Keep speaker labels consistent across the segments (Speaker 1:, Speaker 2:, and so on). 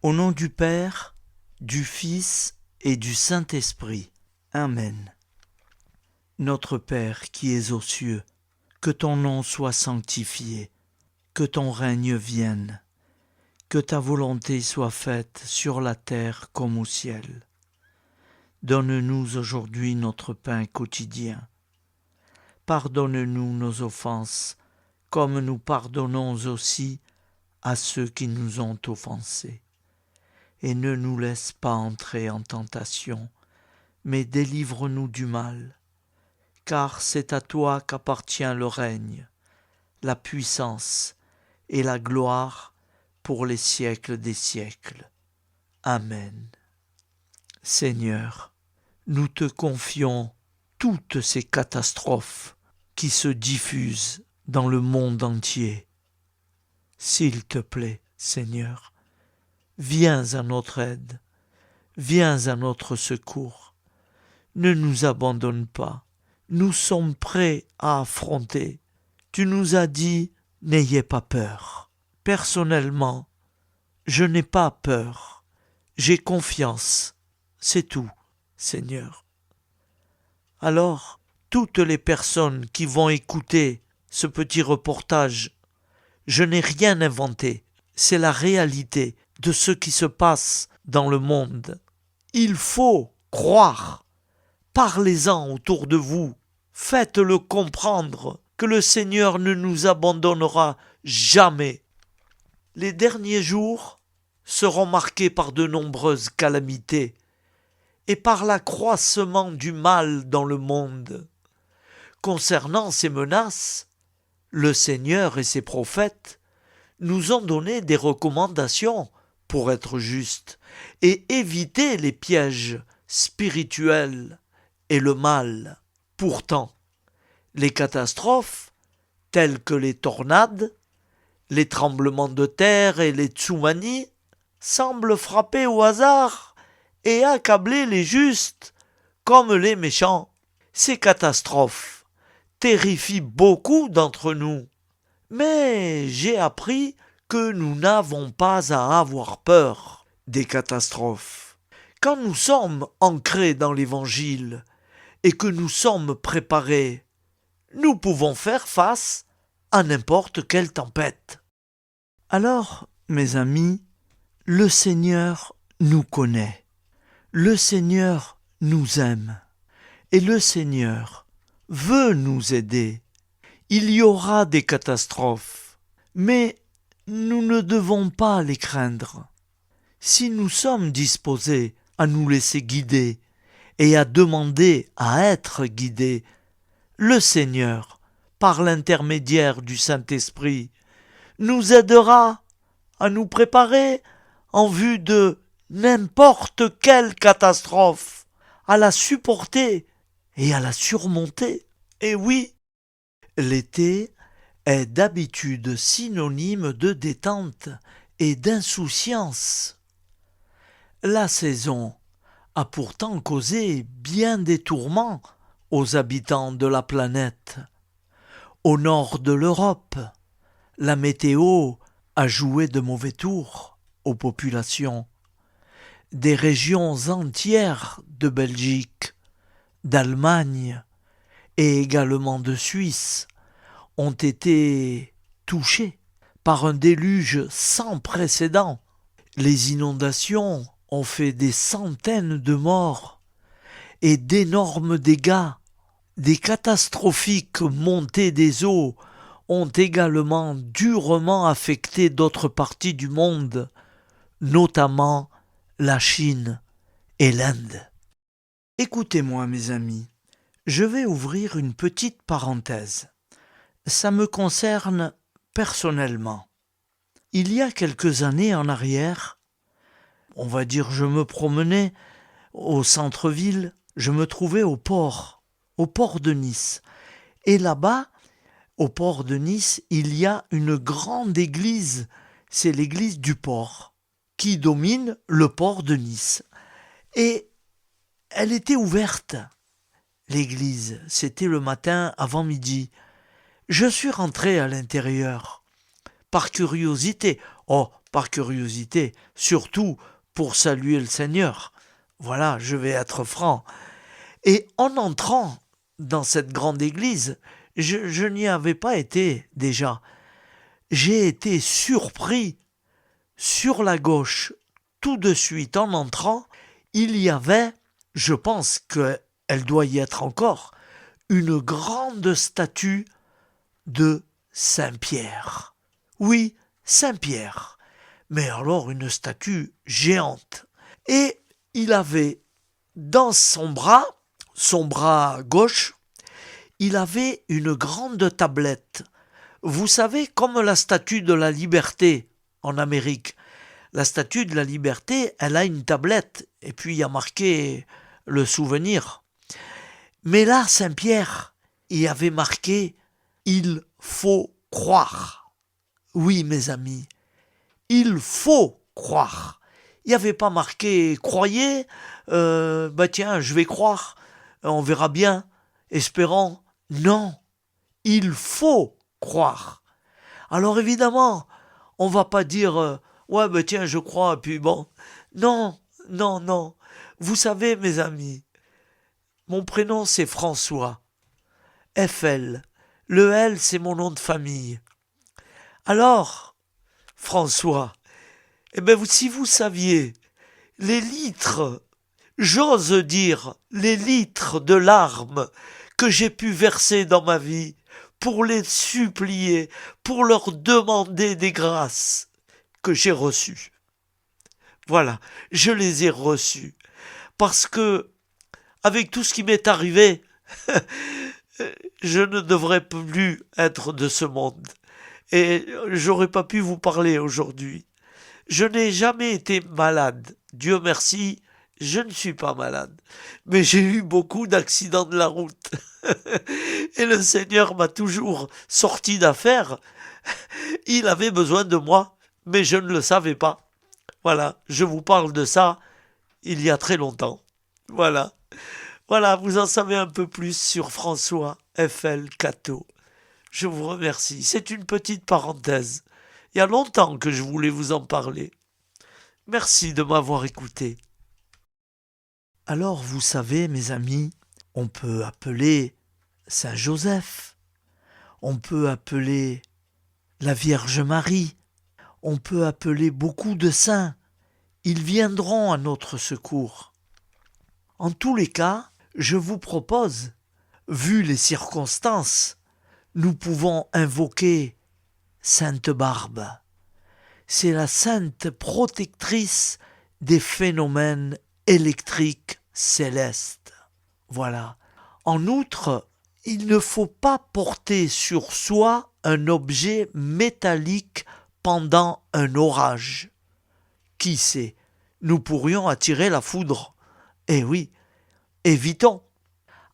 Speaker 1: Au nom du Père, du Fils et du Saint-Esprit. Amen. Notre Père qui es aux cieux, que ton nom soit sanctifié, que ton règne vienne, que ta volonté soit faite sur la terre comme au ciel. Donne-nous aujourd'hui notre pain quotidien. Pardonne-nous nos offenses, comme nous pardonnons aussi à ceux qui nous ont offensés. Et ne nous laisse pas entrer en tentation, mais délivre-nous du mal. Car c'est à toi qu'appartient le règne, la puissance et la gloire pour les siècles des siècles. Amen. Seigneur, nous te confions toutes ces catastrophes qui se diffusent dans le monde entier. S'il te plaît, Seigneur, viens à notre aide, viens à notre secours. Ne nous abandonne pas, nous sommes prêts à affronter. Tu nous as dit, n'ayez pas peur. Personnellement, je n'ai pas peur, j'ai confiance, c'est tout, Seigneur. Alors, toutes les personnes qui vont écouter ce petit reportage, je n'ai rien inventé, c'est la réalité de ce qui se passe dans le monde. Il faut croire, parlez-en autour de vous, faites-le comprendre que le Seigneur ne nous abandonnera jamais. Les derniers jours seront marqués par de nombreuses calamités et par l'accroissement du mal dans le monde. Concernant ces menaces, le Seigneur et ses prophètes nous ont donné des recommandations pour être justes et éviter les pièges spirituels et le mal. Pourtant, les catastrophes, telles que les tornades, les tremblements de terre et les tsunamis, semblent frapper au hasard et accabler les justes comme les méchants. Ces catastrophes terrifient beaucoup d'entre nous, mais j'ai appris que nous n'avons pas à avoir peur des catastrophes. Quand nous sommes ancrés dans l'Évangile et que nous sommes préparés, nous pouvons faire face à n'importe quelle tempête. Alors, mes amis, le Seigneur nous connaît, le Seigneur nous aime, et le Seigneur veut nous aider. Il y aura des catastrophes, mais nous ne devons pas les craindre. Si nous sommes disposés à nous laisser guider et à demander à être guidés, le Seigneur, par l'intermédiaire du Saint-Esprit, nous aidera à nous préparer en vue de n'importe quelle catastrophe, à la supporter et à la surmonter. Et oui, l'été est d'habitude synonyme de détente et d'insouciance. La saison a pourtant causé bien des tourments aux habitants de la planète. Au nord de l'Europe, la météo a joué de mauvais tours aux populations. Des régions entières de Belgique, d'Allemagne et également de Suisse ont été touchées par un déluge sans précédent. Les inondations ont fait des centaines de morts et d'énormes dégâts. Des catastrophiques montées des eaux ont également durement affecté d'autres parties du monde, notamment la Chine et l'Inde. Écoutez-moi, mes amis, je vais ouvrir une petite parenthèse. Ça me concerne personnellement. Il y a quelques années en arrière, on va dire je me promenais au centre-ville, je me trouvais au port de Nice. Et là-bas, au port de Nice, il y a une grande église, c'est l'église du port, qui domine le port de Nice. Et elle était ouverte, l'église, c'était le matin avant midi. Je suis rentré à l'intérieur, par curiosité, par curiosité, surtout pour saluer le Seigneur. Voilà, je vais être franc. Et en entrant dans cette grande église, je n'y avais pas été déjà. J'ai été surpris sur la gauche, tout de suite en entrant, il y avait, je pense qu'elle doit y être encore, une grande statue de Saint-Pierre. Oui, Saint-Pierre. Mais alors une statue géante. Et il avait dans son bras gauche, il avait une grande tablette. Vous savez, comme la statue de la liberté en Amérique. La statue de la liberté, elle a une tablette, et puis il y a marqué le souvenir. Mais là, Saint-Pierre, il y avait marqué « Il faut croire ». Oui, mes amis, il faut croire. Il n'y avait pas marqué « Croyez, tiens, je vais croire, on verra bien, espérant ». Non, il faut croire. Alors évidemment, on va pas dire ouais, tiens, je crois, puis bon. Non, non, non. Vous savez, mes amis, mon prénom c'est François. FL. Le L, c'est mon nom de famille. Alors, François, si vous saviez les litres, j'ose dire, les litres de larmes que j'ai pu verser dans ma vie pour les supplier, pour leur demander des grâces que j'ai reçues. Voilà, je les ai reçues. Parce que, avec tout ce qui m'est arrivé, je ne devrais plus être de ce monde. Et j'aurais pas pu vous parler aujourd'hui. Je n'ai jamais été malade. Dieu merci, je ne suis pas malade. Mais j'ai eu beaucoup d'accidents de la route. Et le Seigneur m'a toujours sorti d'affaire. Il avait besoin de moi, mais je ne le savais pas. Voilà, je vous parle de ça il y a très longtemps. Voilà. Voilà, vous en savez un peu plus sur François F.L. Cateau. Je vous remercie. C'est une petite parenthèse. Il y a longtemps que je voulais vous en parler. Merci de m'avoir écouté. Alors, vous savez, mes amis, on peut appeler Saint Joseph, on peut appeler la Vierge Marie, on peut appeler beaucoup de saints. Ils viendront à notre secours. En tous les cas, je vous propose, vu les circonstances, nous pouvons invoquer Sainte Barbe. C'est la sainte protectrice des phénomènes électriques célestes. Voilà. En outre, il ne faut pas porter sur soi un objet métallique pendant un orage. Qui sait, nous pourrions attirer la foudre. Eh oui, évitons.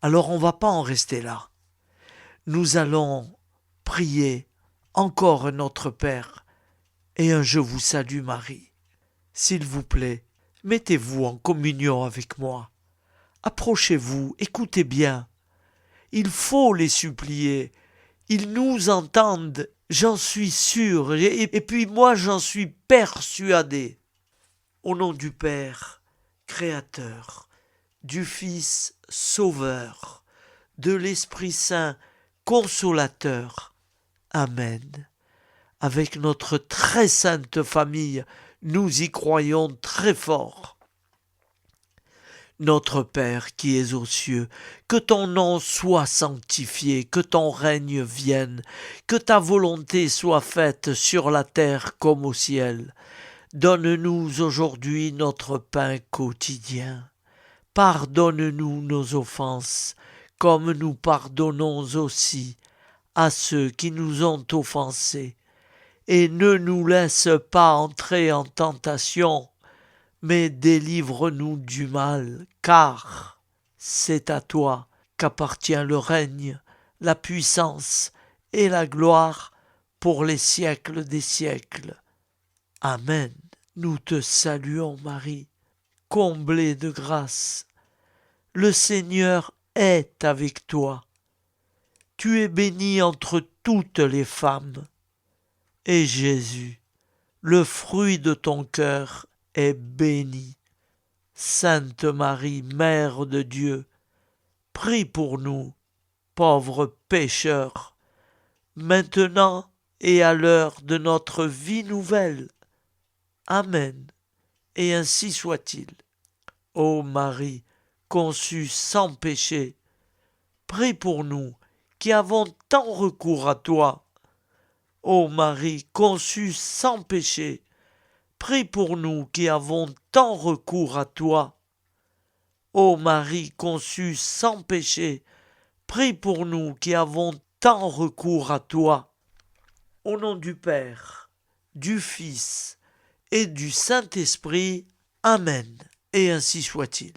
Speaker 1: Alors on ne va pas en rester là. Nous allons prier encore notre Père et un Je vous salue Marie. S'il vous plaît, mettez-vous en communion avec moi. Approchez-vous, écoutez bien. Il faut les supplier. Ils nous entendent, j'en suis sûr, et puis moi j'en suis persuadé. Au nom du Père, Créateur, du Fils, Sauveur, de l'Esprit Saint, Consolateur. Amen. Avec notre très sainte famille, nous y croyons très fort. Notre Père qui es aux cieux, que ton nom soit sanctifié, que ton règne vienne, que ta volonté soit faite sur la terre comme au ciel. Donne-nous aujourd'hui notre pain quotidien. Pardonne-nous nos offenses, comme nous pardonnons aussi à ceux qui nous ont offensés. Et ne nous laisse pas entrer en tentation, mais délivre-nous du mal, car c'est à toi qu'appartient le règne, la puissance et la gloire pour les siècles des siècles. Amen. Nous te saluons, Marie, comblée de grâce. Le Seigneur est avec toi. Tu es bénie entre toutes les femmes. Et Jésus, le fruit de ton cœur est béni. Sainte Marie, Mère de Dieu, prie pour nous, pauvres pécheurs, maintenant et à l'heure de notre vie nouvelle. Amen. Et ainsi soit-il. Ô Marie, conçue sans péché, prie pour nous qui avons tant recours à toi. Ô Marie, conçue sans péché, prie pour nous qui avons tant recours à toi. Ô Marie, conçue sans péché, prie pour nous qui avons tant recours à toi. Au nom du Père, du Fils et du Saint-Esprit. Amen. Et ainsi soit-il.